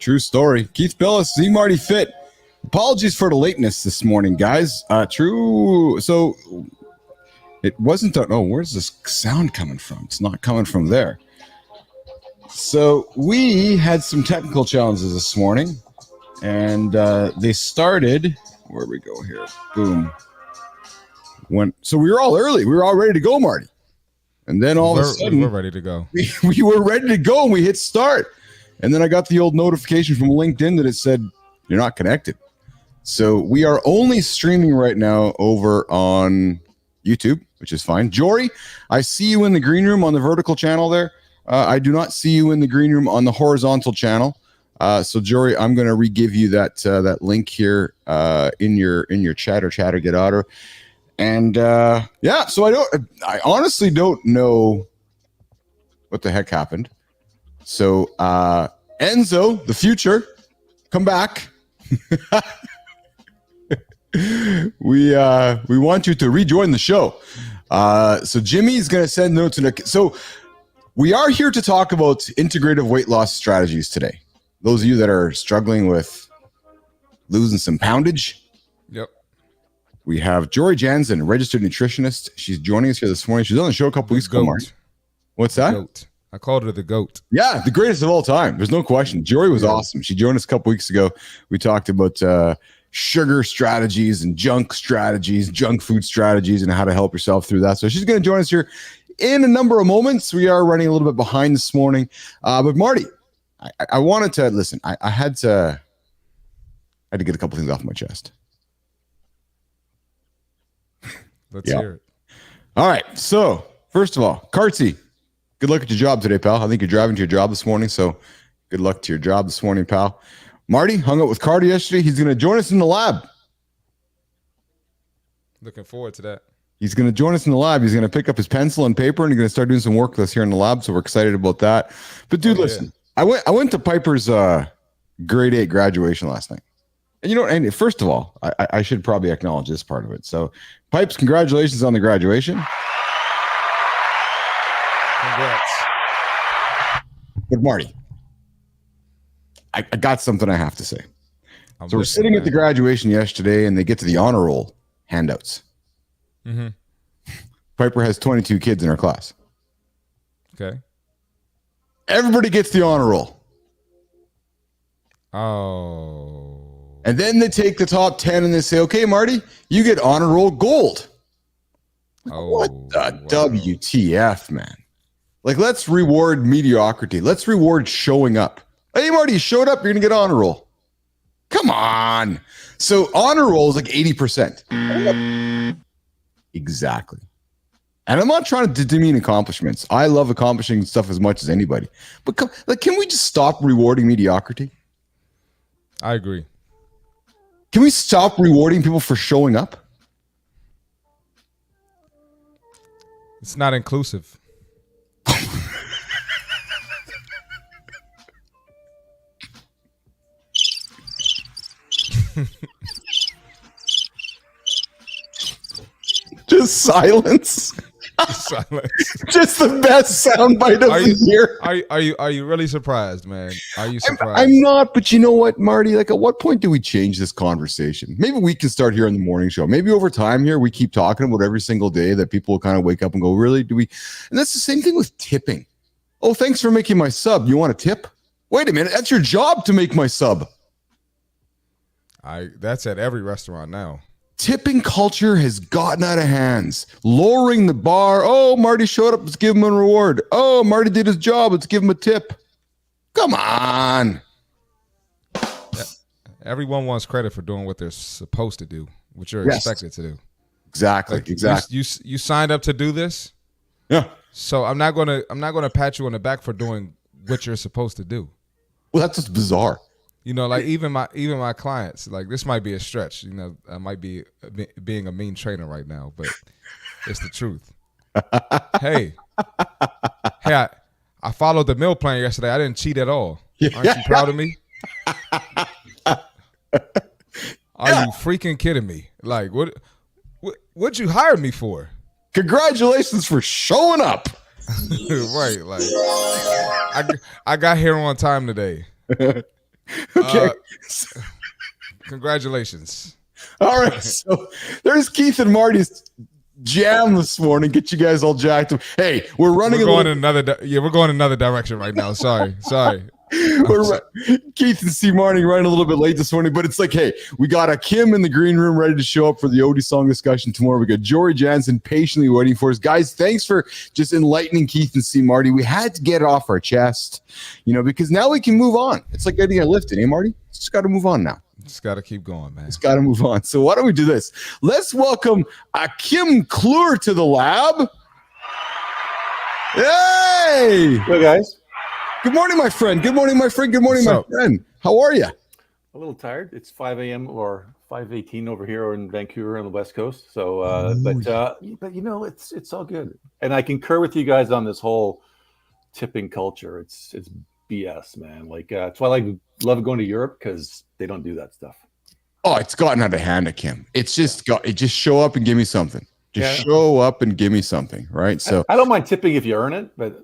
True story. Keith Bilous, Z Marty Fit. Apologies for the lateness this morning, guys. True. So it wasn't. Where's this sound coming from? It's not coming from there. So we had some technical challenges this morning, and they started. Where we go here? Boom. So we were all early. We were all ready to go, Marty. And then all of a sudden, we were ready to go. We were ready to go, and we hit start. And then I got the old notification from LinkedIn that it said, you're not connected. So we are only streaming right now over on YouTube, which is fine. Jorie, I see you in the green room on the vertical channel there. I do not see you in the green room on the horizontal channel. So Jorie, I'm going to re-give you that link here in your chat or get out of. And so I honestly don't know what the heck happened. So Enzo, the future, come back. We want you to rejoin the show. So Jimmy's going to send notes. So we are here to talk about integrative weight loss strategies today. Those of you that are struggling with losing some poundage. Yep. We have Jorie Janzen, registered nutritionist. She's joining us here this morning. She was on the show a couple weeks ago, Mark. What's that? Goat. I called her the GOAT. Yeah, the greatest of all time. There's no question. Jorie was awesome. She joined us a couple weeks ago. We talked about sugar strategies and junk food strategies, and how to help yourself through that. So she's going to join us here in a number of moments. We are running a little bit behind this morning. But Marty, I wanted to listen. I had to get a couple things off my chest. Let's hear it. All right. So first of all, Kartsy, good luck at your job today, pal. I think you're driving to your job this morning, so good luck to your job this morning, pal. Marty hung out with Carter yesterday. He's going to join us in the lab. Looking forward to that. He's going to join us in the lab. He's going to pick up his pencil and paper, and he's going to start doing some work with us here in the lab, so we're excited about that. But dude, listen, I went to Piper's grade 8 graduation last night. And first of all, I should probably acknowledge this part of it. So, Pipes, congratulations on the graduation. Congrats. But Marty, I got something I have to say. So we're sitting at the graduation yesterday, and they get to the honor roll handouts. Mm-hmm. Piper has 22 kids in her class. Okay. Everybody gets the honor roll. Oh. And then they take the top 10 and they say, okay, Marty, you get honor roll gold. What the WTF, man? Like, let's reward mediocrity. Let's reward showing up. Hey, Marty, you showed up, you're going to get honor roll. Come on. So honor roll is like 80%. Exactly. And I'm not trying to demean accomplishments. I love accomplishing stuff as much as anybody. But can we just stop rewarding mediocrity? I agree. Can we stop rewarding people for showing up? It's not inclusive. Just silence. Silence. Just the best soundbite of the year. Are you really surprised, man? Are you surprised? I'm not, but you know what, Marty? Like, at what point do we change this conversation? Maybe we can start here on the morning show. Maybe over time here, we keep talking about every single day that people kind of wake up and go, really? Do we? And that's the same thing with tipping. Oh, thanks for making my sub. You want a tip? Wait a minute. That's your job to make my sub. That's at every restaurant now. Tipping culture has gotten out of hands. Lowering the bar. Oh, Marty showed up. Let's give him a reward. Oh, Marty did his job. Let's give him a tip. Come on. Yeah. Everyone wants credit for doing what they're supposed to do, what you're expected to do. Exactly. Like, exactly. You signed up to do this. Yeah. So I'm not gonna pat you on the back for doing what you're supposed to do. Well, that's just bizarre. You know, like even my clients, like, this might be a stretch. You know, I might be being a mean trainer right now, but it's the truth. Hey, I followed the meal plan yesterday. I didn't cheat at all. Aren't you proud of me? Are you freaking kidding me? Like, what'd you hire me for? Congratulations for showing up. Right, like I got here on time today. Okay. Congratulations. All right. So there's Keith and Marty's jam this morning. Get you guys all jacked up. Hey, we're running. We're going another direction right now. Sorry. Keith and C. Marty running a little bit late this morning, but it's like, hey, we got a Kim in the green room ready to show up for the Odie song discussion tomorrow. We got Jorie Janzen patiently waiting for us. Guys, thanks for just enlightening Keith and C. Marty. We had to get it off our chest, because now we can move on. It's like getting a lifting, eh, Marty? Just got to move on now. Just got to keep going, man. Just got to move on. So why don't we do this? Let's welcome Achim Klor to the lab. Hey! Hello, guys. Good morning, my friend. Good morning, my friend. Good morning, my friend. How are you? A little tired. It's 5 a.m. or 5:18 over here in Vancouver on the West Coast. So, but it's all good. And I concur with you guys on this whole tipping culture. It's BS, man. Like that's why I love going to Europe because they don't do that stuff. Oh, it's gotten out of hand, Kim. It's just just show up and give me something. Show up and give me something, right? So I don't mind tipping if you earn it, but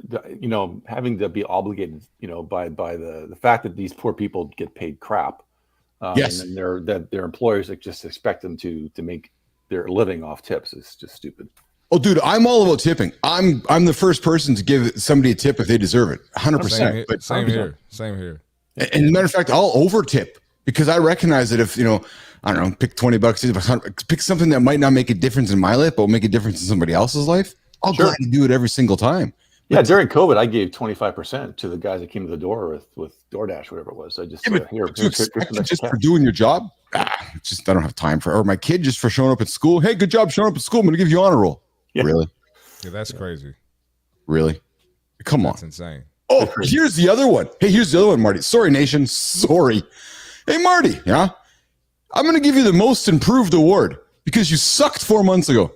having to be obligated, by the fact that these poor people get paid crap, yes, and their employers just expect them to make their living off tips is just stupid. Oh, dude, I'm all about tipping. I'm the first person to give somebody a tip if they deserve it, 100%. But same here. And matter of fact, I'll over tip because I recognize that if I don't know, pick $20, pick something that might not make a difference in my life, but will make a difference in somebody else's life. I'll gladly do it every single time. Yeah, during COVID, I gave 25% to the guys that came to the door with DoorDash, whatever it was. I just just for doing your job. I don't have time for. Or my kid just for showing up at school. Hey, good job showing up at school. I'm going to give you honor roll. Yeah. Really? Yeah, that's crazy. Really? Come on. That's insane. Oh, here's the other one. Hey, here's the other one, Marty. Sorry, nation. Sorry. Hey, Marty. Yeah. I'm going to give you the most improved award because you sucked 4 months ago.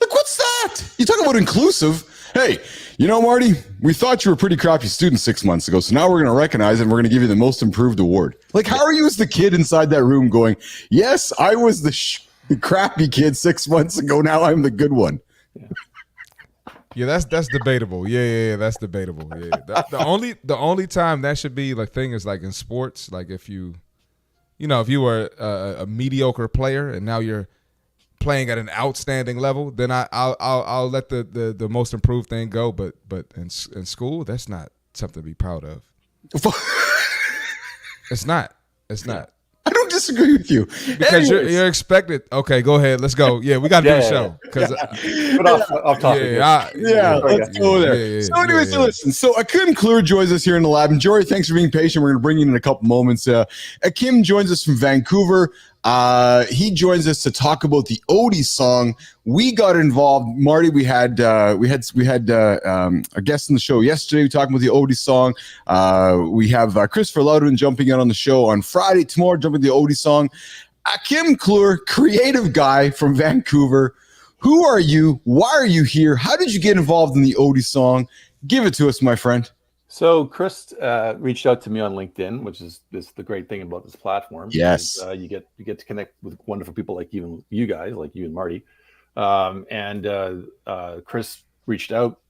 Like, what's that? You talk about inclusive. Hey, Marty, we thought you were a pretty crappy student 6 months ago. So now we're going to recognize it and we're going to give you the most improved award. Like, how are you as the kid inside that room going, yes, I was the crappy kid 6 months ago. Now I'm the good one. Yeah, that's debatable. Yeah, that's debatable. Yeah, the only time that should be like thing is like in sports, like if you were a mediocre player and now you're playing at an outstanding level, then I'll let the most improved thing go. But in school, that's not something to be proud of. It's not. I don't disagree with you because you're expected. Okay, go ahead. Let's go. Yeah, we got to do the show because off topic. Let's go there. So, anyways, listen. So, Achim Klor joins us here in the lab, and Jorie, thanks for being patient. We're going to bring you in a couple moments. Achim joins us from Vancouver. He joins us to talk about the Odie song. We got involved, Marty. We had a guest on the show yesterday. We talking about the Odie song. We have Christopher Loudon jumping in on the show on Friday. Tomorrow, jumping the Odie song. Achim Klor, creative guy from Vancouver. Who are you? Why are you here? How did you get involved in the Odie song? Give it to us, my friend. So Chris reached out to me on LinkedIn, which is the great thing about this platform. Yes, you get to connect with wonderful people like you guys, like you and Marty. Chris reached out.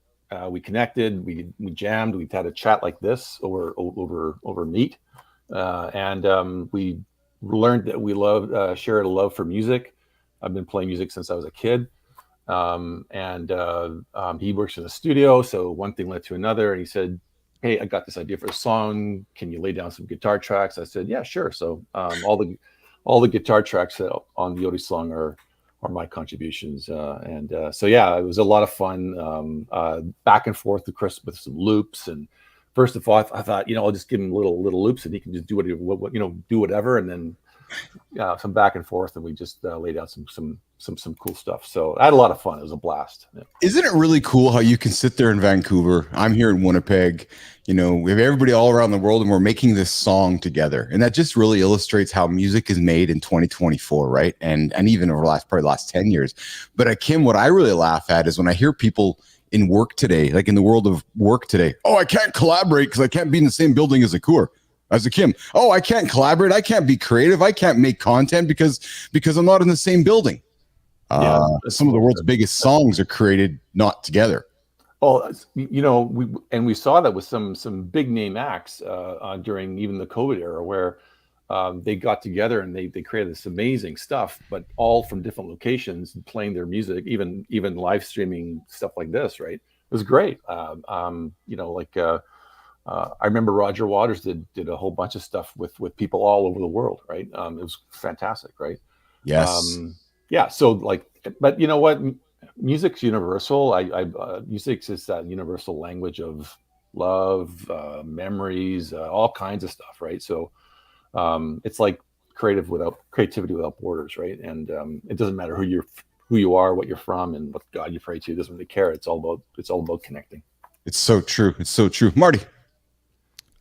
We connected. We jammed. We had a chat like this over Meet, and we learned that we shared a love for music. I've been playing music since I was a kid. He works in a studio, so one thing led to another, and he said, hey, I got this idea for a song. Can you lay down some guitar tracks? I said, yeah, sure. So all the guitar tracks on the Odie song are my contributions. So it was a lot of fun back and forth with Chris with some loops. And first of all, I thought, I'll just give him little loops and he can just do whatever. And then some back and forth, and we just laid out some cool stuff. So I had a lot of fun. It was a blast. Yeah. Isn't it really cool how you can sit there in Vancouver? I'm here in Winnipeg. We have everybody all around the world, and we're making this song together. And that just really illustrates how music is made in 2024, right? And even over the last 10 years. But Achim, what I really laugh at is when I hear people in work today, like in the world of work today, I can't collaborate because I can't be in the same building as Achim. I can't collaborate. I can't be creative. I can't make content because I'm not in the same building. Some of the world's biggest songs are created not together. Well, we saw that with some big name acts during even the COVID era, where they got together and they created this amazing stuff, but all from different locations, playing their music, even live streaming stuff like this. Right, it was great. I remember Roger Waters did a whole bunch of stuff with people all over the world. Right, it was fantastic. Right. Yes. Yeah. So but you know what? Music's universal. Music is that universal language of love, memories, all kinds of stuff, right? So it's like creativity without borders, right? And it doesn't matter who you are, what you're from, and what God you pray to. It doesn't really care. It's all about connecting. It's so true. It's so true. Marty.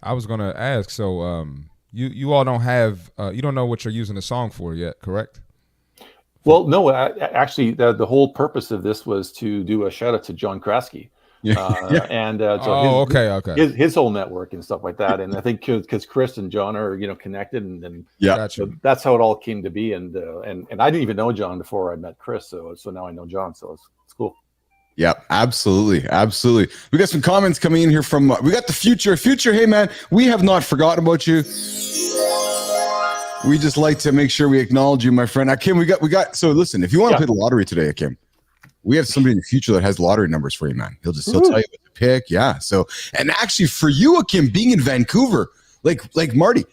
I was gonna ask. So you all don't have you don't know what you're using the song for yet, correct? Well, no, actually, the whole purpose of this was to do a shout out to John Kraske. His whole network and stuff like that. And I think because Chris and John are connected, and Gotcha. So that's how it all came to be. And I didn't even know John before I met Chris, so now I know John. So it's cool. Yeah, absolutely. We got some comments coming in here from we got the future. Hey man, we have not forgotten about you. We just like to make sure we acknowledge you, my friend. Achim, we got. So listen, if you want to play the lottery today, Achim, we have somebody in the future that has lottery numbers for you, man. He'll tell you what to pick. Yeah. So, and actually for you, Achim, being in Vancouver, like Marty,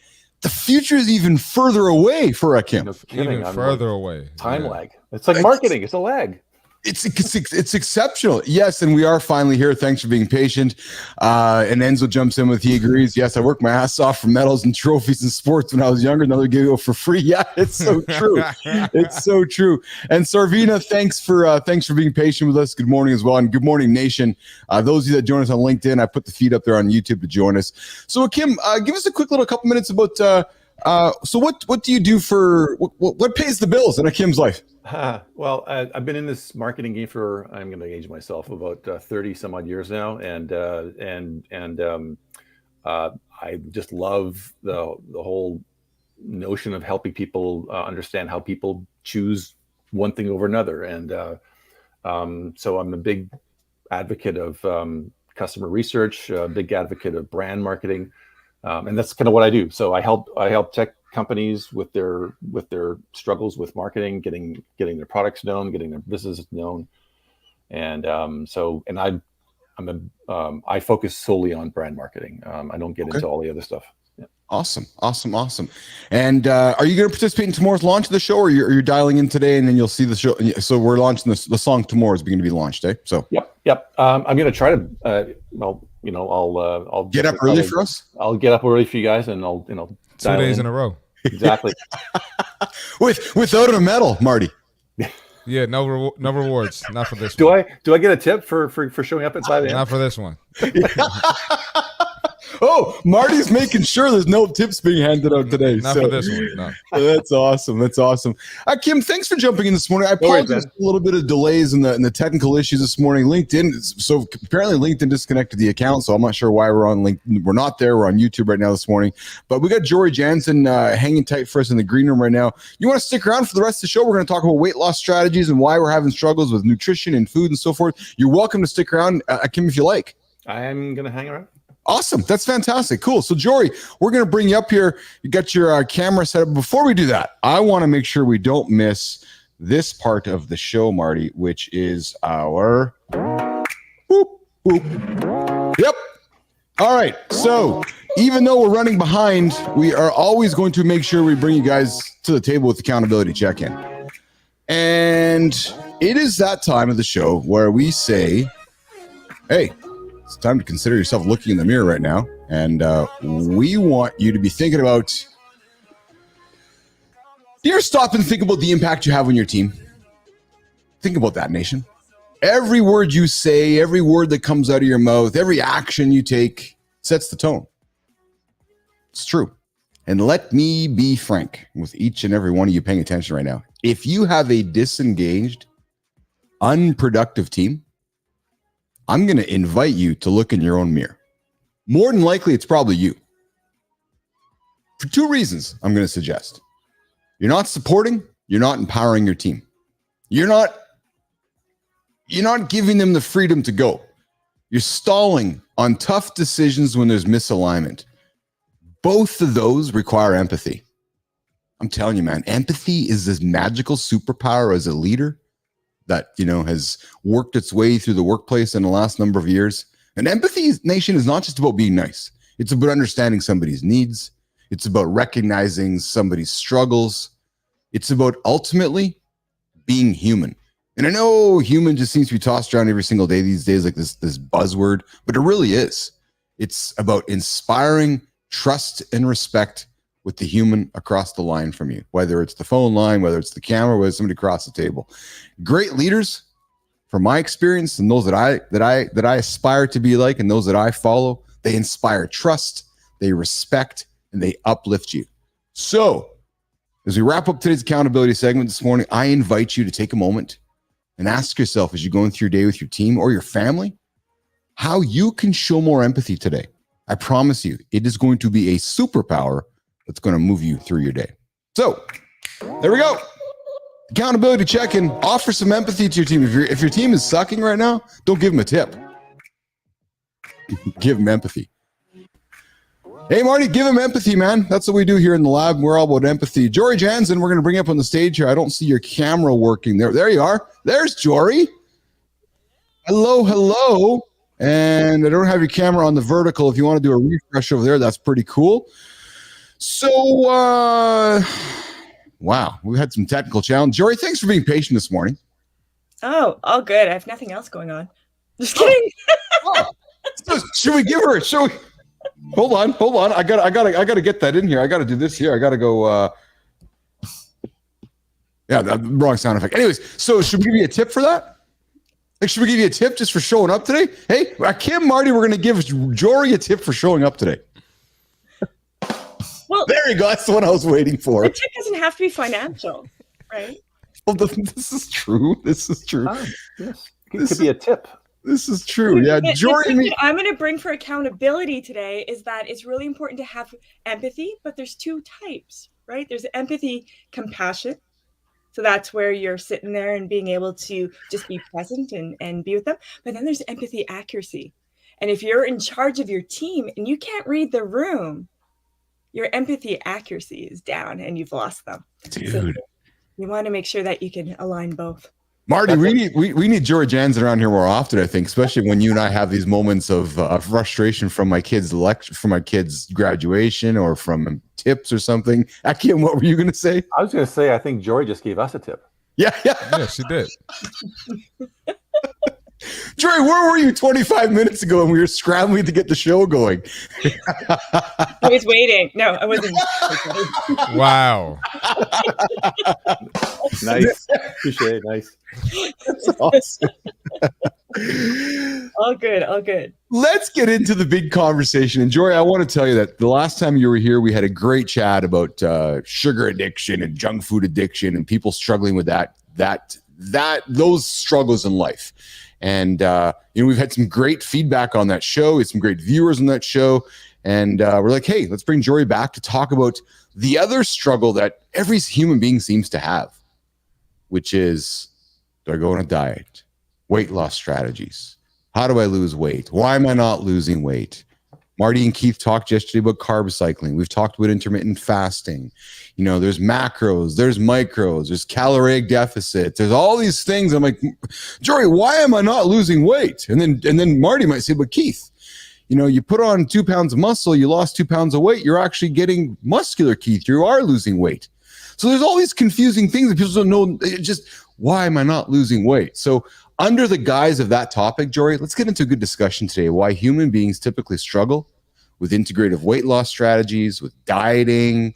the future is even further away for Achim. Even further away. Time lag. It's like marketing. It's a lag. It's exceptional. Yes, and we are finally here. Thanks for being patient. And Enzo jumps in with he agrees. Yes, I worked my ass off for medals and trophies in sports when I was younger. Another gig for free. Yeah, it's so true. It's so true. And Sarvina, thanks for being patient with us. Good morning as well, and good morning, nation. Those of you that join us on LinkedIn, I put the feed up there on YouTube to join us. So, Achim, give us a quick little couple minutes about. So what do you do for what pays the bills in Achim's life? Well, I've been in this marketing game for, I'm going to age myself, about 30 some odd years now, and I just love the whole notion of helping people understand how people choose one thing over another, and so I'm a big advocate of customer research, a big advocate of brand marketing, and that's kind of what I do. So I help tech companies with their struggles with marketing, getting their products known, getting their businesses known, and I focus solely on brand marketing. I don't get into all the other stuff. Yeah. Awesome. And are you going to participate in tomorrow's launch of the show, or you're dialing in today and then you'll see the show? So we're launching the song tomorrow is going to be launched, eh? So yep. I'm going to try to I'll get up early for us. I'll get up early for you guys, and I'll 2 days in a row. Exactly. without a medal, Marty. Yeah, no rewards. Not for this one. Do I get a tip for showing up at 5 a.m.? Not for this one. Oh, Marty's making sure there's no tips being handed out today. Not for this one. No. That's awesome. Kim, thanks for jumping in this morning. I apologize for a little bit of delays in the technical issues this morning. LinkedIn, so apparently LinkedIn disconnected the account, so I'm not sure why we're on LinkedIn. We're not there. We're on YouTube right now this morning. But we got Jorie Janzen hanging tight for us in the green room right now. You want to stick around for the rest of the show? We're going to talk about weight loss strategies and why we're having struggles with nutrition and food and so forth. You're welcome to stick around, Kim, if you like. I'm going to hang around. Awesome. That's fantastic. Cool. So, Jorie, we're going to bring you up here. You got your camera set up. Before we do that, I want to make sure we don't miss this part of the show, Marty, which is our whoop, whoop. Yep. All right. So, even though we're running behind, we are always going to make sure we bring you guys to the table with accountability check-in. And it is that time of the show where we say, hey, it's time to consider yourself looking in the mirror right now. And we want you to be thinking about, do you ever stop and think about the impact you have on your team? Think about that, nation. Every word you say, every word that comes out of your mouth, every action you take sets the tone. It's true. And let me be frank with each and every one of you paying attention right now. If you have a disengaged, unproductive team, I'm going to invite you to look in your own mirror. More than likely, it's probably you. For two reasons, I'm going to suggest. You're not supporting, you're not empowering your team. You're not giving them the freedom to go. You're stalling on tough decisions when there's misalignment. Both of those require empathy. I'm telling you, man, empathy is this magical superpower as a leader that, has worked its way through the workplace in the last number of years. And empathy, nation, is not just about being nice. It's about understanding somebody's needs. It's about recognizing somebody's struggles. It's about ultimately being human. And I know human just seems to be tossed around every single day these days, like this buzzword, but it really is. It's about inspiring trust and respect with the human across the line from you, whether it's the phone line, whether it's the camera, whether it's somebody across the table. Great leaders, from my experience, and those that I aspire to be like, and those that I follow, they inspire trust, they respect, and they uplift you. So, as we wrap up today's accountability segment this morning, I invite you to take a moment and ask yourself, as you're going through your day with your team or your family, how you can show more empathy today. I promise you, it is going to be a superpower that's going to move you through your day. So, there we go. Accountability check-in. Offer some empathy to your team. If your team is sucking right now, don't give them a tip. Give them empathy. Hey, Marty, give him empathy, man. That's what we do here in the lab. We're all about empathy. Jorie Janzen, we're going to bring you up on the stage here. I don't see your camera working there. There you are. There's Jorie. Hello. And I don't have your camera on the vertical. If you want to do a refresh over there, that's pretty cool. So, wow, we had some technical challenge. Jorie, thanks for being patient this morning. Oh, all good. I have nothing else going on. Just kidding. So should we give her? Hold on. I gotta get that in here. I gotta do this here. I gotta go. The wrong sound effect. Anyways, so should we give you a tip for that? Like, should we give you a tip just for showing up today? Hey, Kim, Marty, we're gonna give Jorie a tip for showing up today. Well, there you go. That's the one I was waiting for. The tip doesn't have to be financial, right? Well, this is true. Oh, yes. It could be a tip. This is true. Yeah, Jorie. I'm going to bring for accountability today is that it's really important to have empathy, but there's two types, right? There's empathy, compassion. So that's where you're sitting there and being able to just be present and be with them. But then there's empathy accuracy. And if you're in charge of your team and you can't read the room, your empathy accuracy is down and you've lost them. Dude. So you want to make sure that you can align both. Marty, we need Jorie Janzen around here more often, I think, especially when you and I have these moments of frustration from my kids' lecture, from my kids' graduation, or from tips or something. Achim, what were you going to say? I was going to say, I think Jorie just gave us a tip. Yeah, she did. Jorie, where were you 25 minutes ago when we were scrambling to get the show going? I was waiting. No, I wasn't. Wow. Nice. Appreciate it. Nice. That's awesome. All good. Let's get into the big conversation. And Jorie, I want to tell you that the last time you were here, we had a great chat about sugar addiction and junk food addiction and people struggling with those struggles in life. And, we've had some great feedback on that show. We had some great viewers on that show. And we're like, hey, let's bring Jorie back to talk about the other struggle that every human being seems to have, which is, do I go on a diet? Weight loss strategies. How do I lose weight? Why am I not losing weight? Marty and Keith talked yesterday about carb cycling. We've talked about intermittent fasting. There's macros, there's micros, there's caloric deficit. There's all these things. I'm like, Jorie, why am I not losing weight? And then Marty might say, but Keith, you put on 2 pounds of muscle, you lost 2 pounds of weight. You're actually getting muscular, Keith. You are losing weight. So there's all these confusing things that people don't know. Just why am I not losing weight? So under the guise of that topic, Jorie, let's get into a good discussion today. Why human beings typically struggle with integrative weight loss strategies, with dieting,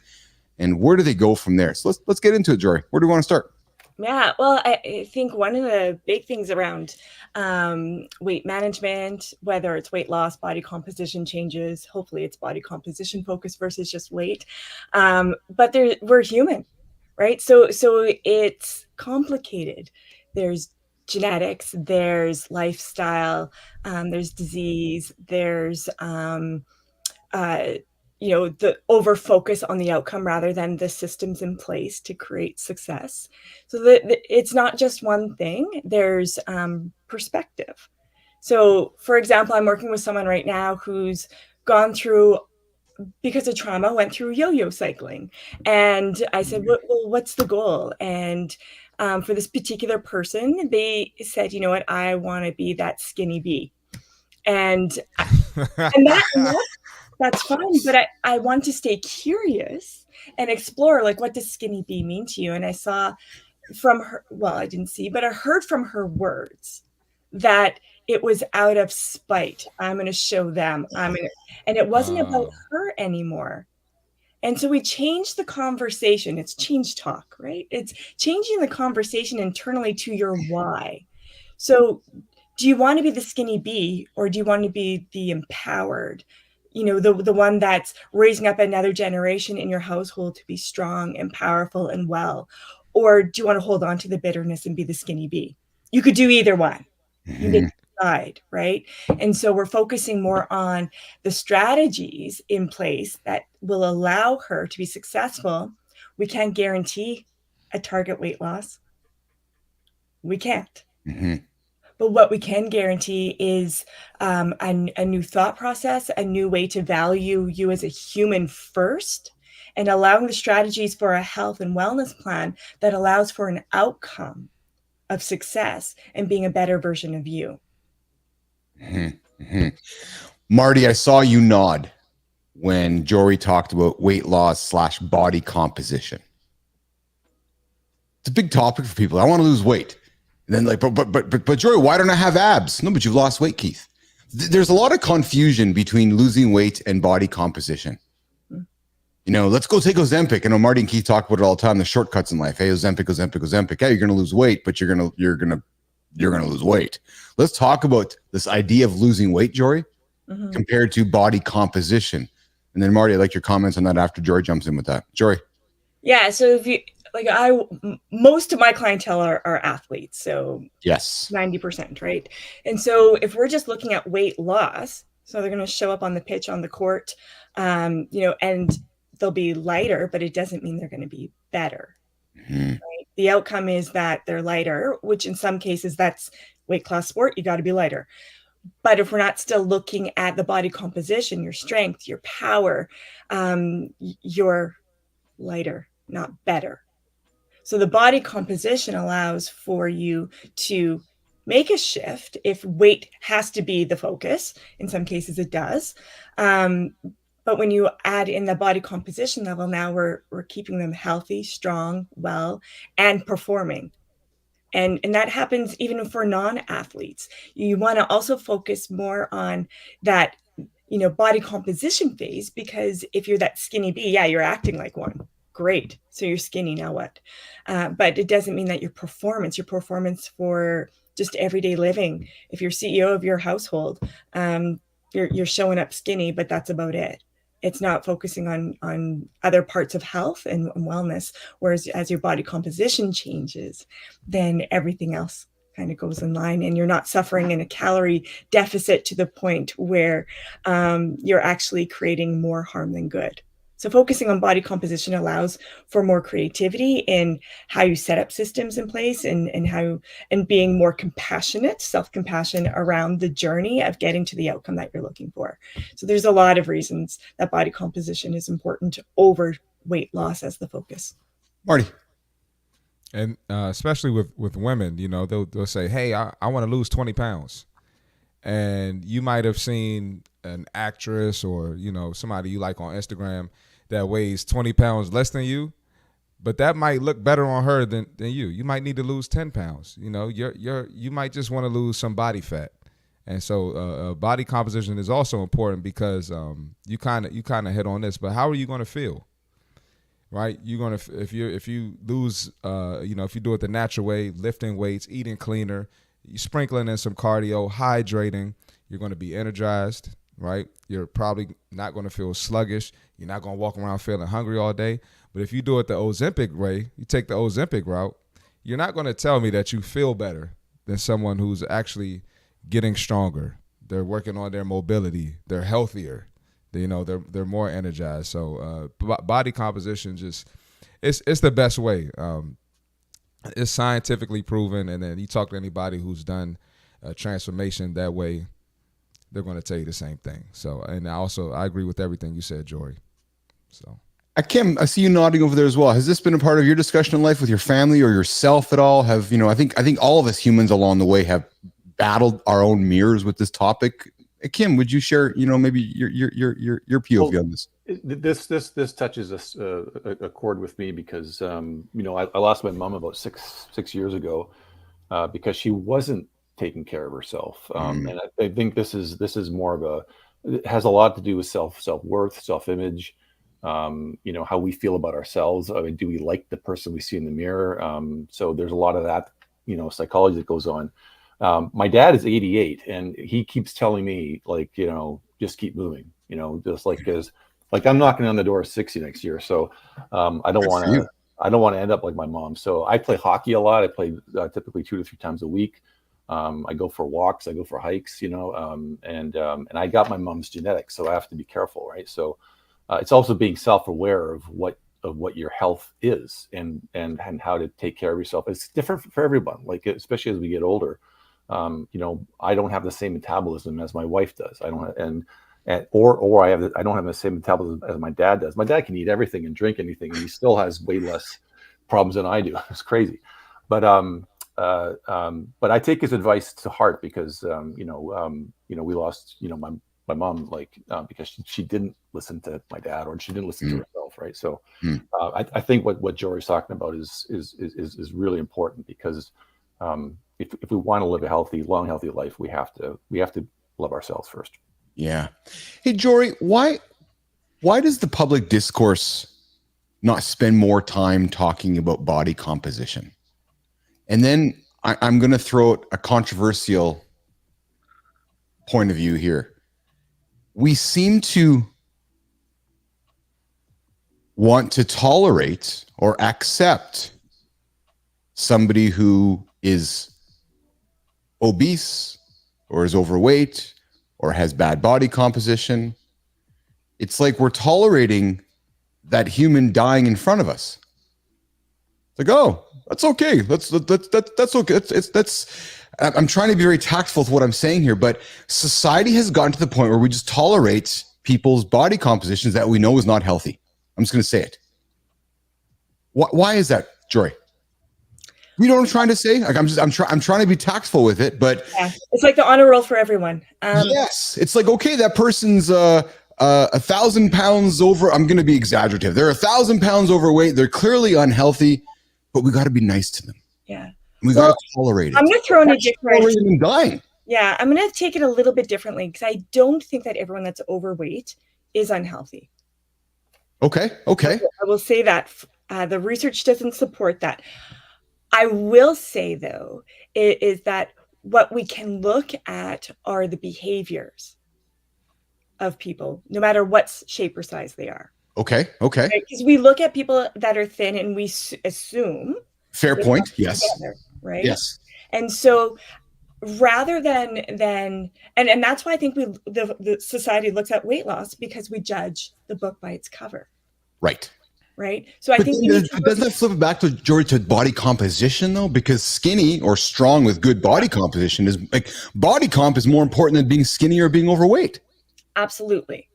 and where do they go from there? So let's get into it, Jorie. Where do we want to start? Yeah, well, I think one of the big things around weight management, whether it's weight loss, body composition changes, hopefully it's body composition focused versus just weight. But we're human, right? So it's complicated. There's genetics, there's lifestyle, there's disease, there's the over focus on the outcome rather than the systems in place to create success. So it's not just one thing. There's perspective. So, for example, I'm working with someone right now who's gone through, because of trauma, went through yo-yo cycling. And I said, well, what's the goal? And for this particular person, they said, you know what, I want to be that skinny bee. And that's fine. But I want to stay curious and explore, like, what does skinny bee mean to you? And I saw from her, well, I didn't see, but I heard from her words that it was out of spite. I'm going to show them. And it wasn't about her anymore. And so we changed the conversation. It's change talk, right? It's changing the conversation internally to your why. So do you want to be the skinny bee, or do you want to be the empowered, the one that's raising up another generation in your household to be strong and powerful and well? Or do you want to hold on to the bitterness and be the skinny bee? You could do either one. You need to decide, right? And so we're focusing more on the strategies in place that will allow her to be successful. We can't guarantee a target weight loss. We can't. But what we can guarantee is a new thought process, a new way to value you as a human first, and allowing the strategies for a health and wellness plan that allows for an outcome of success and being a better version of you. Marty, I saw you nod when Jorie talked about weight loss / body composition. It's a big topic for people. I want to lose weight. And then like, but Jorie, why don't I have abs? No, but you've lost weight, Keith. There's a lot of confusion between losing weight and body composition. Let's go take Ozempic. I know Marty and Keith talk about it all the time. The shortcuts in life. Hey, Ozempic. Hey, you're going to lose weight, but you're going to lose weight. Let's talk about this idea of losing weight, Jorie, compared to body composition. And then Marty, I'd like your comments on that after Jorie jumps in with that. Jorie. Yeah. So if you most of my clientele are athletes. So yes, 90%, right? And so if we're just looking at weight loss, so they're going to show up on the pitch, on the court, and they'll be lighter, but it doesn't mean they're going to be better. Right? The outcome is that they're lighter, which in some cases that's weight class sport. You got to be lighter. But if we're not still looking at the body composition, your strength, your power, you're lighter, not better. So the body composition allows for you to make a shift if weight has to be the focus. In some cases it does. But when you add in the body composition level, now we're keeping them healthy, strong, well, and performing. And that happens even for non-athletes. You want to also focus more on that, body composition phase, because if you're that skinny bee, yeah, you're acting like one. Great. So you're skinny, now what? But it doesn't mean that your performance for just everyday living, if you're CEO of your household, you're showing up skinny, but that's about it. It's not focusing on other parts of health and wellness. Whereas as your body composition changes, then everything else kind of goes in line, and you're not suffering in a calorie deficit to the point where you're actually creating more harm than good. So focusing on body composition allows for more creativity in how you set up systems in place and being more compassionate, self-compassion around the journey of getting to the outcome that you're looking for. So there's a lot of reasons that body composition is important over weight loss as the focus. Marty. And especially with women, they'll say, hey, I want to lose 20 pounds. And you might have seen an actress or, somebody you like on Instagram that weighs 20 pounds less than you, but that might look better on her than you. You might need to lose 10 pounds. You might just want to lose some body fat. And so body composition is also important because you kind of hit on this, but how are you going to feel? Right? You're going to, if you lose, if you do it the natural way, lifting weights, eating cleaner, you sprinkling in some cardio, hydrating, you're going to be energized, right? You're probably not going to feel sluggish. You're not going to walk around feeling hungry all day. But if you do it the Ozempic way, you take the Ozempic route, you're not going to tell me that you feel better than someone who's actually getting stronger. They're working on their mobility. They're healthier. They're more energized. So body composition it's the best way. It's scientifically proven, and then you talk to anybody who's done transformation that way, they're going to tell you the same thing. So, and I agree with everything you said, Jorie. So, Kim, I see you nodding over there as well. Has this been a part of your discussion in life with your family or yourself at all? Have, I think all of us humans along the way have battled our own mirrors with this topic. Kim, would you share, maybe your POV on this? This touches a chord with me because I lost my mom about six years ago because she wasn't taking care of herself, and I think this is more of it has a lot to do with self-worth, self-image, how we feel about ourselves. I mean, do we like the person we see in the mirror? So there's a lot of that psychology that goes on. My dad is 88 and he keeps telling me just keep moving, just because I'm knocking on the door of 60 next year. So I don't want to end up like my mom. So I play hockey a lot. I play typically 2 to 3 times a week. I go for walks, I go for hikes, and I got my mom's genetics, so I have to be careful, right? So it's also being self-aware of what your health is and how to take care of yourself. It's different for everyone, especially as we get older. I don't have the same metabolism as my wife does. I don't have, I don't have the same metabolism as my dad does. My dad can eat everything and drink anything, and he still has way less problems than I do. It's crazy, but I take his advice to heart because we lost my mom because she didn't listen to my dad or she didn't listen to herself, right? So I think what Jorie's talking about is really important because if we want to live a long, healthy life, we have to love ourselves first. Yeah. Hey, Jorie, why does the public discourse not spend more time talking about body composition? And then I'm going to throw out a controversial point of view here. We seem to want to tolerate or accept somebody who is obese or is overweight or has bad body composition. It's like we're tolerating that human dying in front of us. It's like, oh, that's okay. That's okay. I'm trying to be very tactful with what I'm saying here, but society has gotten to the point where we just tolerate people's body compositions that we know is not healthy. I'm just going to say it. Why is that, Jorie? You know what I'm trying to say? I'm trying to be tactful with it, but yeah, it's like the honor roll for everyone. Yes, it's like, okay, that person's 1,000 pounds over. I'm going to be exaggerative. They're 1,000 pounds overweight. They're clearly unhealthy, but we got to be nice to them. Yeah, we got to tolerate it. I'm going to throw in a different. Dying. Yeah, I'm going to take it a little bit differently because I don't think that everyone that's overweight is unhealthy. Okay. I will say that the research doesn't support that. I will say, though, is that what we can look at are the behaviors of people, no matter what shape or size they are. Okay. Because right? We look at people that are thin and we assume. Fair point. Yes. Together, right. Yes. And so rather than and that's why I think the society looks at weight loss because we judge the book by its cover. Right. Right. So I think doesn't that flip it back to Jorie to body composition though? Because skinny or strong with good body composition is like body comp is more important than being skinny or being overweight. Absolutely.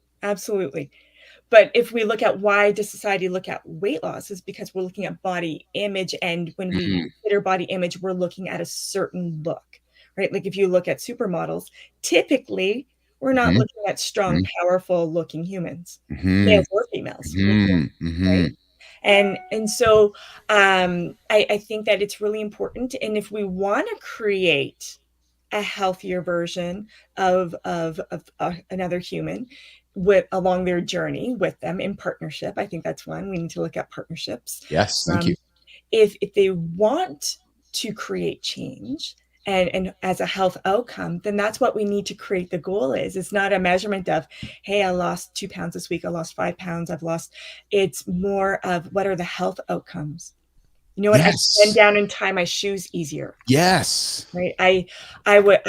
But if we look at why does society look at weight loss is because we're looking at body image. And when we consider body image, we're looking at a certain look, right? Like if you look at supermodels, typically we're not looking at strong, powerful looking humans, males or females. Right? And so I think that it's really important. And if we want to create a healthier version of another human along their journey with them in partnership, I think that's one. We need to look at partnerships. Yes, thank you. If they want to create change, and as a health outcome, then that's what we need to create. The goal is, it's not a measurement of, hey, I lost 2 pounds this week. I lost 5 pounds. It's more of what are the health outcomes? You know what? Yes. I bend down and tie my shoes easier. Yes. Right. I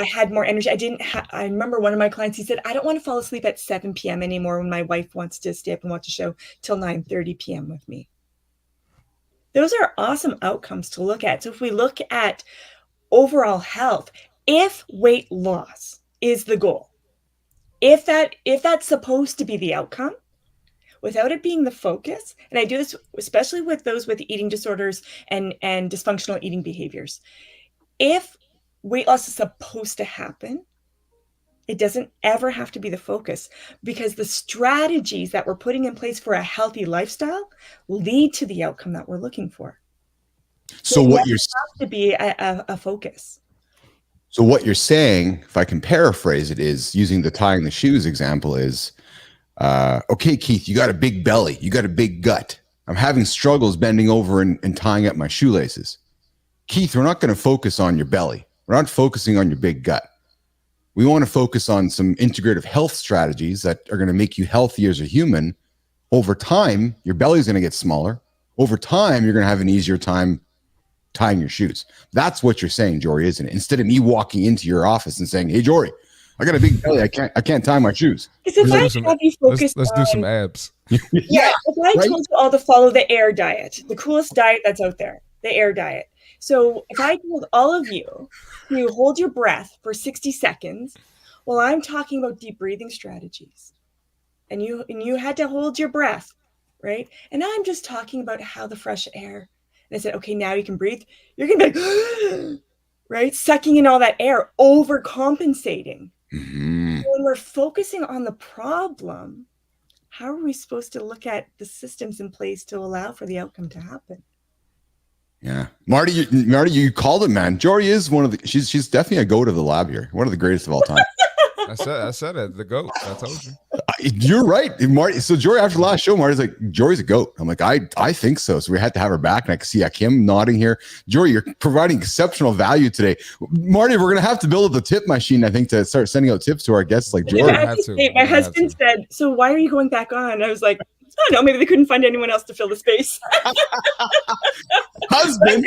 had more energy. I remember one of my clients, he said, I don't want to fall asleep at 7 p.m. anymore when my wife wants to stay up and watch a show till 9:30 p.m. with me. Those are awesome outcomes to look at. So if we look at overall health, if weight loss is the goal, if that's supposed to be the outcome, without it being the focus, and I do this especially with those with eating disorders and dysfunctional eating behaviors, if weight loss is supposed to happen, it doesn't ever have to be the focus, because the strategies that we're putting in place for a healthy lifestyle lead to the outcome that we're looking for. So it what you're have to be a focus. So what you're saying, if I can paraphrase it, is using the tying the shoes example is, okay, Keith, you got a big belly, you got a big gut. I'm having struggles bending over and tying up my shoelaces. Keith, we're not going to focus on your belly. We're not focusing on your big gut. We want to focus on some integrative health strategies that are going to make you healthy as a human. Over time, your belly's going to get smaller. Over time, you're going to have an easier time tying your shoes. That's what you're saying, Jorie, isn't it? Instead of me walking into your office and saying, "Hey, Jorie, I got a big belly. I can't tie my shoes." Because if I have you focused let's do some abs. Yeah, if I told you all to follow the AIR diet, the coolest diet that's out there, the AIR diet. So if I told all of you to hold your breath for 60 seconds while I'm talking about deep breathing strategies, and you had to hold your breath, right? And now I'm just talking about how the fresh air. And I said, okay, now you can breathe. You're gonna be like, right, sucking in all that air, overcompensating. Mm-hmm. When we're focusing on the problem, how are we supposed to look at the systems in place to allow for the outcome to happen? Yeah, Marty, you called it, man. Jorie is one of the. She's definitely a goat of the lab here. One of the greatest of all time. I said it. The goat. I told you. You're right, Marty. So Jorie, after the last show, Marty's like, Jorie's a goat. I'm like, I think so. So we had to have her back, and I can see Achim nodding here. Jorie, you're providing exceptional value today. Marty, we're gonna have to build up the tip machine, I think, to start sending out tips to our guests like Jorie. My husband said, "So why are you going back on?" I was like, I don't know, maybe they couldn't find anyone else to fill the space. Husband,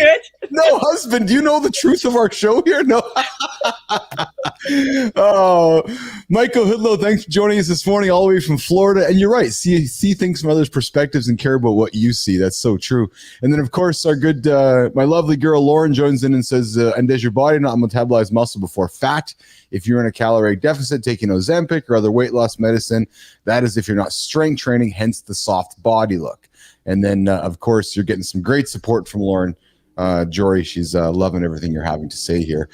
no, husband, do you know the truth of our show here? No. Oh, Michael Hidlow, thanks for joining us this morning all the way from Florida. And you're right, see things from others' perspectives and care about what you see. That's so true. And then, of course, our good, my lovely girl Lauren joins in and says, and does your body not metabolize muscle before fat? If you're in a caloric deficit, taking Ozempic or other weight loss medicine, that is if you're not strength training, hence the soft body look. And then, of course, you're getting some great support from Lauren. Jorie, she's loving everything you're having to say here.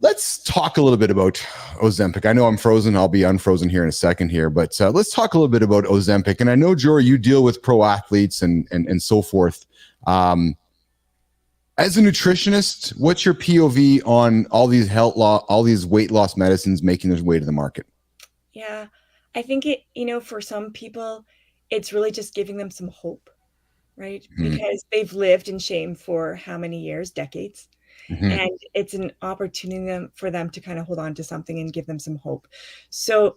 Let's talk a little bit about Ozempic. I know I'm frozen. I'll be unfrozen here in a second here, but let's talk a little bit about Ozempic. And I know, Jorie, you deal with pro athletes and so forth. As a nutritionist, what's your POV on all these weight loss medicines making their way to the market? Yeah, I think for some people, it's really just giving them some hope, right? Mm-hmm. Because they've lived in shame for how many years, decades. Mm-hmm. And it's an opportunity for them to kind of hold on to something and give them some hope. So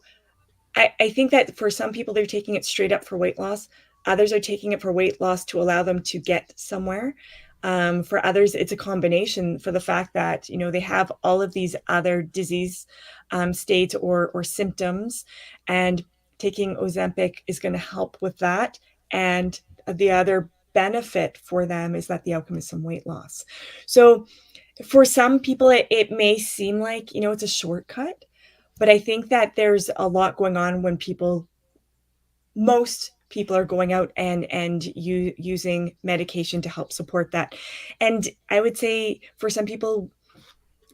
I think that for some people, they're taking it straight up for weight loss. Others are taking it for weight loss to allow them to get somewhere. For others, it's a combination for the fact that, they have all of these other disease states or symptoms, and taking Ozempic is going to help with that. And the other benefit for them is that the outcome is some weight loss. So for some people, it may seem like, it's a shortcut, but I think that there's a lot going on when most people are going out and using medication to help support that. And I would say for some people,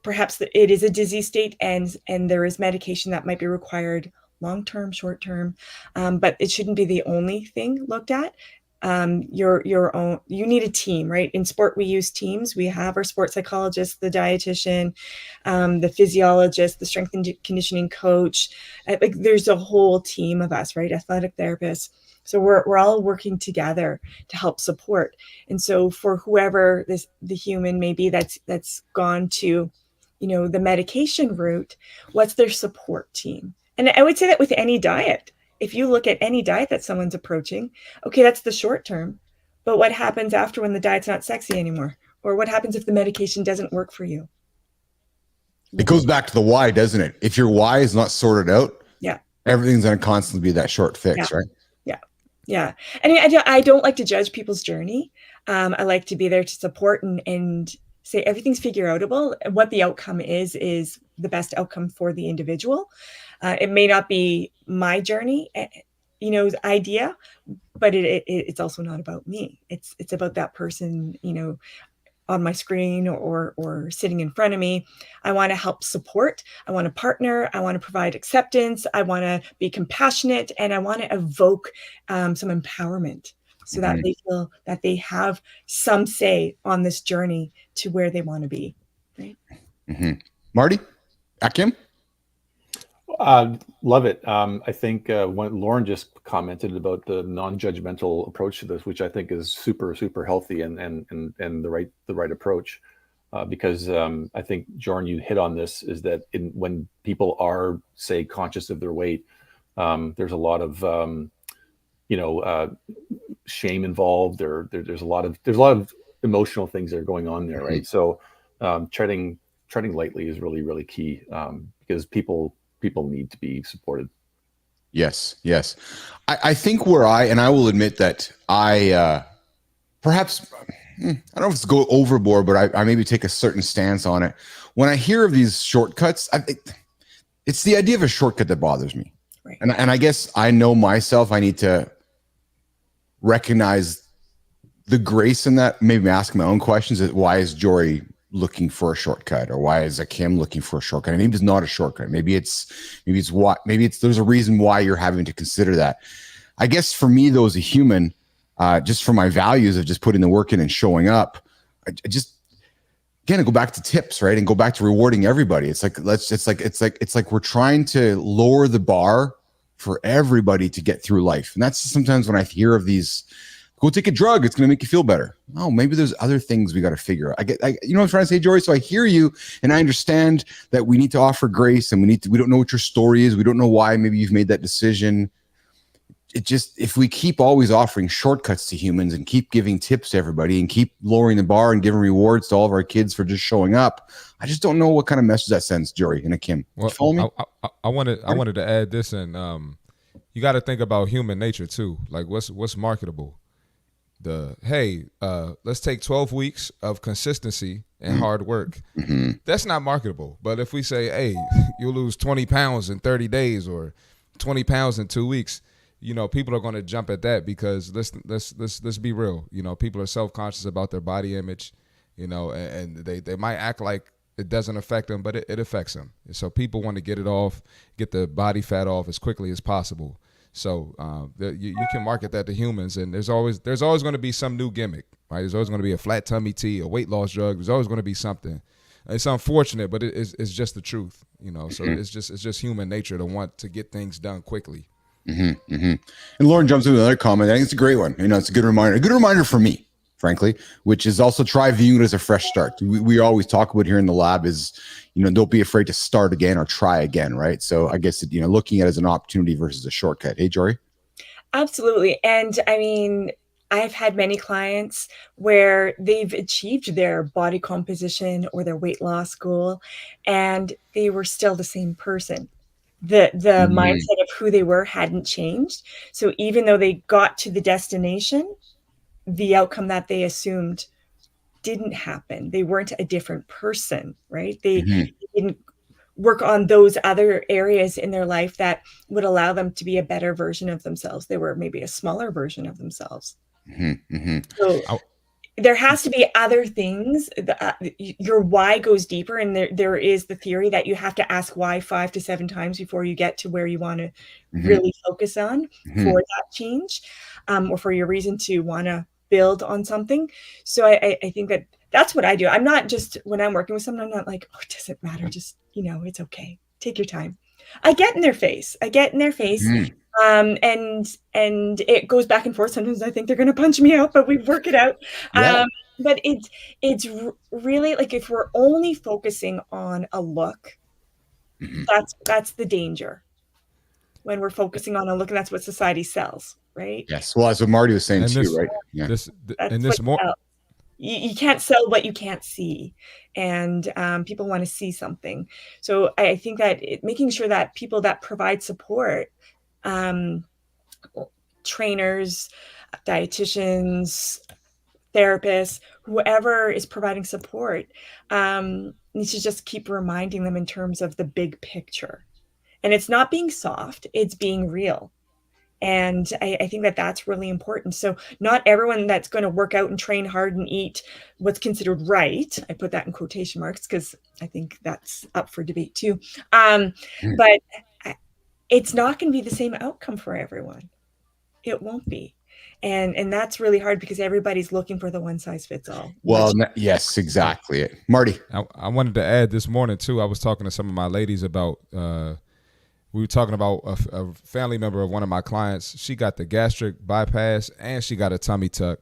perhaps it is a disease state and there is medication that might be required long-term, short-term, but it shouldn't be the only thing looked at. You need a team, right? In sport, we use teams. We have our sports psychologist, the dietitian, the physiologist, the strength and conditioning coach. There's a whole team of us, right? Athletic therapists. So we're all working together to help support. And so for whoever the human may be that's gone to, the medication route, what's their support team? And I would say that with any diet. If you look at any diet that someone's approaching, okay, that's the short term. But what happens after when the diet's not sexy anymore? Or what happens if the medication doesn't work for you? It goes back to the why, doesn't it? If your why is not sorted out, everything's going to constantly be that short fix, right? Yeah. And I don't like to judge people's journey. I like to be there to support and say everything's figure outable. What the outcome is the best outcome for the individual. It may not be my journey, idea, but it's also not about me. It's about that person, on my screen or sitting in front of me. I want to help support. I want to partner. I want to provide acceptance. I want to be compassionate, and I want to evoke some empowerment so that they feel that they have some say on this journey to where they want to be. Right. Marty, Achim? Love it. I think when Lauren just commented about the non-judgmental approach to this, which I think is super, super healthy and the right approach, because I think, Jorie, you hit on this, is that when people are, say, conscious of their weight, there's a lot of shame involved. There's a lot of emotional things that are going on there, right? So treading lightly is really, really key, because people need to be supported. Yes. I think and I will admit that I perhaps, I don't know if it's go overboard, but I maybe take a certain stance on it. When I hear of these shortcuts, it's the idea of a shortcut that bothers me. Right. And I guess I know myself, I need to recognize the grace in that, maybe ask my own questions. Why is Jorie looking for a shortcut, or why is Achim looking for a shortcut? Maybe it's not a shortcut. Maybe there's a reason why you're having to consider that. I guess for me, though, as a human, just for my values of just putting the work in and showing up, I just, again, I go back to tips, right? And go back to rewarding everybody. It's like we're trying to lower the bar for everybody to get through life. And that's sometimes when I hear of these, go take a drug, it's going to make you feel better. Oh, maybe there's other things we got to figure out. You know what I'm trying to say, Jorie? So I hear you, and I understand that we need to offer grace, and we don't know what your story is. We don't know why maybe you've made that decision. It just, if we keep always offering shortcuts to humans and keep giving tips to everybody and keep lowering the bar and giving rewards to all of our kids for just showing up, I just don't know what kind of message that sends, Jorie and Achim. Well, follow me? I wanted to add this, and you got to think about human nature too. Like what's marketable. Let's take 12 weeks of consistency and hard work. That's not marketable. But if we say, hey, you'll lose 20 pounds in 30 days or 20 pounds in 2 weeks, people are going to jump at that, because let's be real. People are self-conscious about their body image, and they might act like it doesn't affect them, but it affects them. And so people want to get the body fat off as quickly as possible. So you can market that to humans, and there's always going to be some new gimmick, right? There's always going to be a flat tummy tea, a weight loss drug. There's always going to be something. It's unfortunate, but it's just the truth, So it's just human nature to want to get things done quickly. And Lauren jumps in with another comment. I think it's a great one. It's a good reminder for me, frankly, which is also try viewing it as a fresh start. We always talk about here in the lab is, don't be afraid to start again or try again, right? So I guess, looking at it as an opportunity versus a shortcut. Hey, Jorie? Absolutely. And I mean, I've had many clients where they've achieved their body composition or their weight loss goal, and they were still the same person. The mindset of who they were hadn't changed. So even though they got to the destination, the outcome that they assumed didn't happen. They weren't a different person, right? They didn't work on those other areas in their life that would allow them to be a better version of themselves. They were maybe a smaller version of themselves. So there has to be other things. Your why goes deeper, and there is the theory that you have to ask why 5 to 7 times before you get to where you want to really focus on for that change, or for your reason to want to build on something. So I think that's what I do. I'm not just, when I'm working with someone, I'm not like, oh, it doesn't matter. Just, it's okay. Take your time. I get in their face. And it goes back and forth. Sometimes I think they're going to punch me out, but we work it out. Yeah. But it's really like, if we're only focusing on a look, that's the danger. When we're focusing on a look, and that's what society sells, right? Yes. Well, that's what Marty was saying too, right? Yeah. You can't sell what you can't see, and people want to see something. So I think that making sure that people that provide support, trainers, dietitians, therapists, whoever is providing support, needs to just keep reminding them in terms of the big picture. And it's not being soft, it's being real. And I think that that's really important. So not everyone that's going to work out and train hard and eat what's considered right, I put that in quotation marks because I think that's up for debate too. But it's not going to be the same outcome for everyone. It won't be. And that's really hard because everybody's looking for the one size fits all. Well, yes, exactly. Marty. I wanted to add this morning too. I was talking to some of my ladies about we were talking about a family member of one of my clients. She got the gastric bypass and she got a tummy tuck,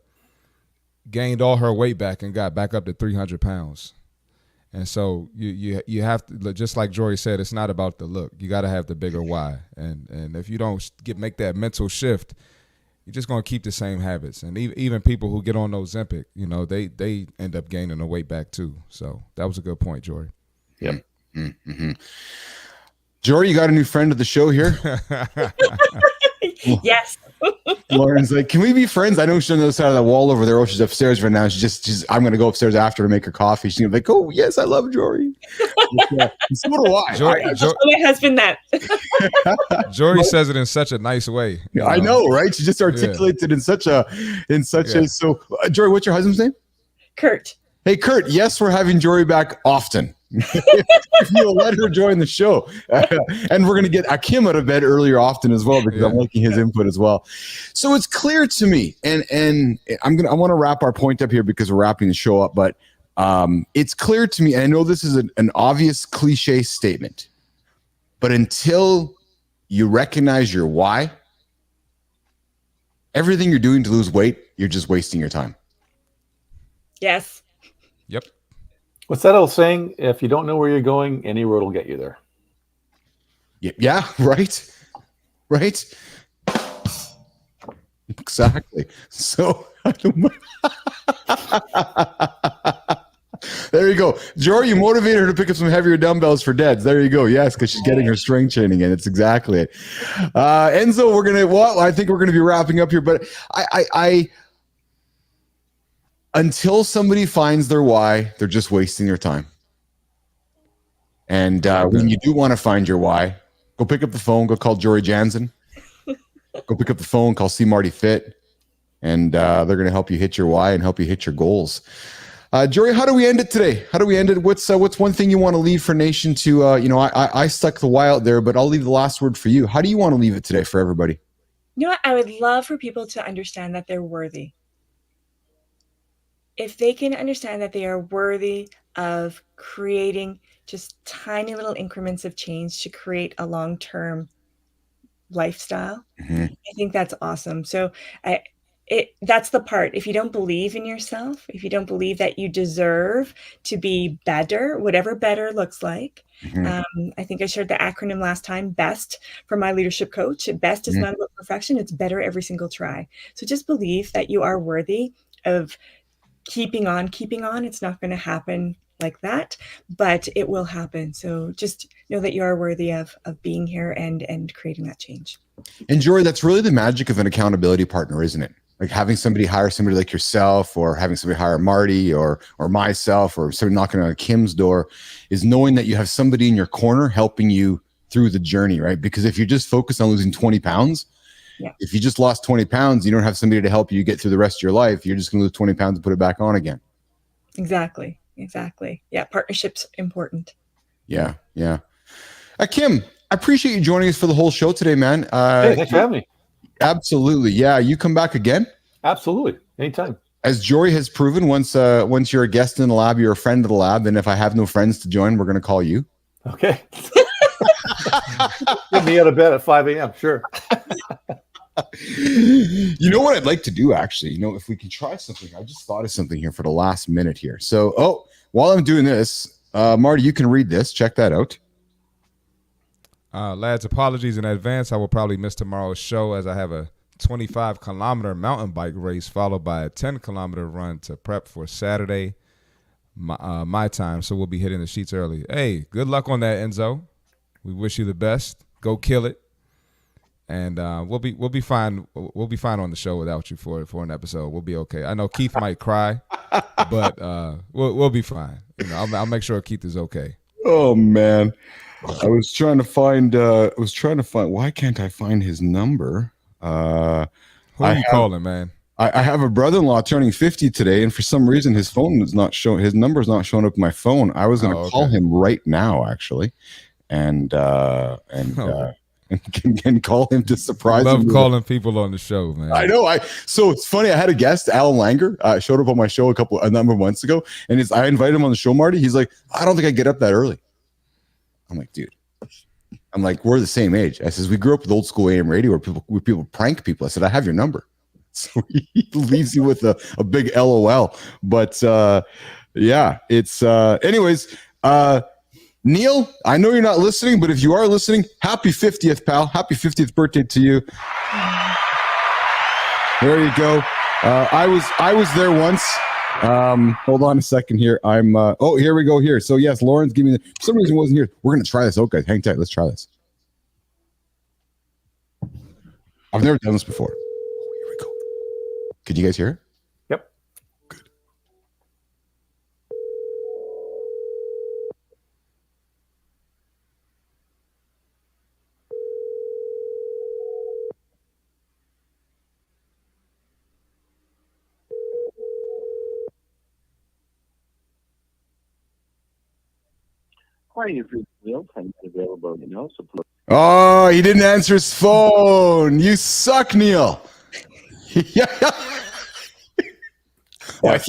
gained all her weight back and got back up to 300 pounds. And so you have to, just like Jorie said, it's not about the look. You got to have the bigger why. And if you don't make that mental shift, you're just going to keep the same habits. And even people who get on Ozempic, they end up gaining the weight back too. So that was a good point, Jorie. Yep. Mm-hmm. Jorie, you got a new friend of the show here. Yes. Lauren's like, can we be friends? I know she's on the other side of the wall over there. Oh, she's upstairs right now. She's I'm going to go upstairs after to make her coffee. She's like, oh, yes, I love Jorie. So do I. My husband that. Jorie says it in such a nice way. I know, right? She just articulates it in such a. So, Jorie, what's your husband's name? Kurt. Hey, Kurt. Yes, we're having Jorie back often. If you'll let her join the show, and we're going to get Achim out of bed earlier often as well because I'm liking his input as well. So it's clear to me, and I want to wrap our point up here because we're wrapping the show up. But it's clear to me, and I know this is an obvious cliche statement, but until you recognize your why, everything you're doing to lose weight, you're just wasting your time. Yes. Yep. What's that old saying? If you don't know where you're going, any road will get you there. Yeah, right. Exactly. So there you go. Jorie, you motivated her to pick up some heavier dumbbells for Deads. There you go. Yes, because she's getting her strength training in. It's exactly it. Enzo, I think we're gonna be wrapping up here, but I until somebody finds their why, they're just wasting their time. And when you do want to find your why, go pick up the phone, go call Jorie Janzen. Go pick up the phone, call See Marty Fit, and they're going to help you hit your why and help you hit your goals. Jorie, how do we end it today? What's one thing you want to leave for Nation to, I stuck the why out there, but I'll leave the last word for you. How do you want to leave it today for everybody? You know what? I would love for people to understand that they're worthy. If they can understand that they are worthy of creating just tiny little increments of change to create a long-term lifestyle, I think that's awesome. So that's the part. If you don't believe in yourself, if you don't believe that you deserve to be better, whatever better looks like, I think I shared the acronym last time, BEST, from my leadership coach. BEST is not about perfection. It's better every single try. So just believe that you are worthy of keeping on. It's not going to happen like that, but it will happen. So just know that you are worthy of being here and creating that change. And Jorie, that's really the magic of an accountability partner, isn't it? Like having somebody hire somebody like yourself, or having somebody hire Marty or myself, or somebody knocking on Kim's door, is knowing that you have somebody in your corner helping you through the journey, right? Because if you're just focused on losing 20 pounds, if you just lost 20 pounds, you don't have somebody to help you get through the rest of your life. You're just going to lose 20 pounds and put it back on again. Exactly. Yeah, partnership's important. Yeah. Kim, I appreciate you joining us for the whole show today, man. Hey, thanks for having me. Absolutely. Yeah, you come back again? Absolutely. Anytime. As Jorie has proven, once you're a guest in the lab, you're a friend of the lab. And if I have no friends to join, we're going to call you. Okay. Get me out of bed at 5 a.m. Sure. You know what I'd like to do, actually? If we can try something. I just thought of something here for the last minute here. So, while I'm doing this, Marty, you can read this. Check that out. Lads, apologies in advance. I will probably miss tomorrow's show as I have a 25-kilometer mountain bike race followed by a 10-kilometer run to prep for Saturday, my time. So we'll be hitting the sheets early. Hey, good luck on that, Enzo. We wish you the best. Go kill it. and we'll be fine. We'll be fine on the show without you for an episode. We'll be okay. I know Keith might cry, but we'll be fine. You know, I'll make sure Keith is okay. Oh man, I was trying to find. Why can't I find his number? Who are you calling, man? I have a brother-in-law turning 50 today, and for some reason his phone is not showing. His number is not showing up on my phone. I was going to call him right now, actually, and call him to surprise him. Love calling people on the show, man. I know. So it's funny. I had a guest, Alan Langer, showed up on my show a number of months ago, and I invited him on the show, Marty. He's like, I don't think I get up that early. I'm like, dude. I'm like, we're the same age. I says, we grew up with old school AM radio where people prank people. I said, I have your number. So he leaves you with a big LOL. But yeah, it's anyways. Neil, I know you're not listening, but if you are listening, happy 50th, pal. Happy 50th birthday to you. There you go. I was there once. Hold on a second here. Here we go here. So yes, Lauren's giving me for some reason wasn't here. We're gonna try this. Okay, hang tight. Let's try this. I've never done this before. Oh, here we go. Can you guys hear it? Yep. Good. Hi, you've reached Neil. I'm available now, so please. Oh, he didn't answer his phone. You suck, Neil. Yeah. Yeah,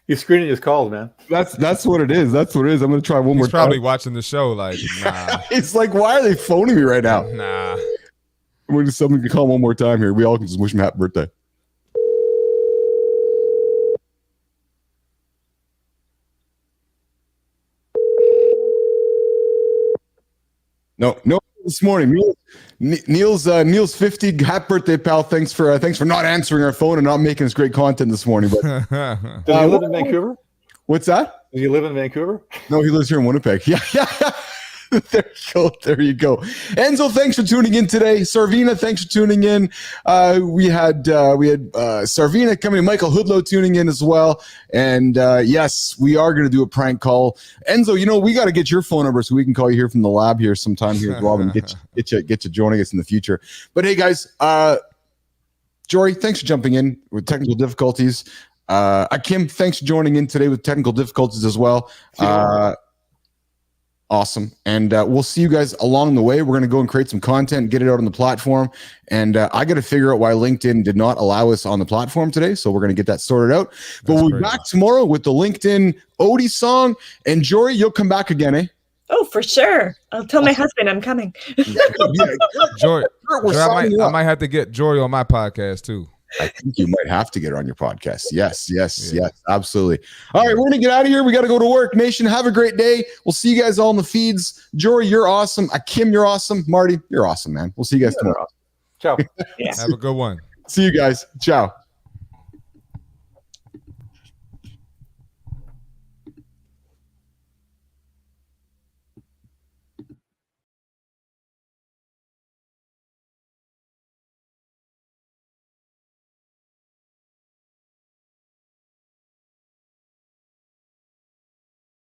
he's screening his calls, man. That's what it is. That's what it is. I'm gonna try one more He's probably time. watching the show like, nah. It's like, why are they phoning me right now? Nah. We're just someone can call him one more time here. We all can just wish him happy birthday. No, this morning. Neil's 50. Happy birthday, pal. Thanks for not answering our phone and not making us great content this morning. But Does he live in Vancouver? what's that? Does he live in Vancouver? No, he lives here in Winnipeg. Yeah. There you go. Enzo, thanks for tuning in today. Sarvina, thanks for tuning in. We had Sarvina coming in, Michael Hoodlow tuning in as well. And yes, we are going to do a prank call. Enzo, we got to get your phone number so we can call you here from the lab here sometime here as well and get you joining us in the future. But hey, guys, Jorie, thanks for jumping in with technical difficulties. Achim, thanks for joining in today with technical difficulties as well. Awesome. And we'll see you guys along the way. We're going to go and create some content, get it out on the platform. And I got to figure out why LinkedIn did not allow us on the platform today. So we're going to get that sorted out. But we'll be back tomorrow with the LinkedIn Odie song. And Jorie, you'll come back again, eh? Oh, for sure. I'll tell my husband I'm coming. Jorie, I might have to get Jorie on my podcast too. I think you might have to get her on your podcast. Yes, absolutely. All right, we're going to get out of here. We got to go to work. Nation, have a great day. We'll see you guys all in the feeds. Jorie, you're awesome. Achim, you're awesome. Marty, you're awesome, man. We'll see you guys tomorrow. Ciao. Yeah. Have a good one. See you guys. Ciao.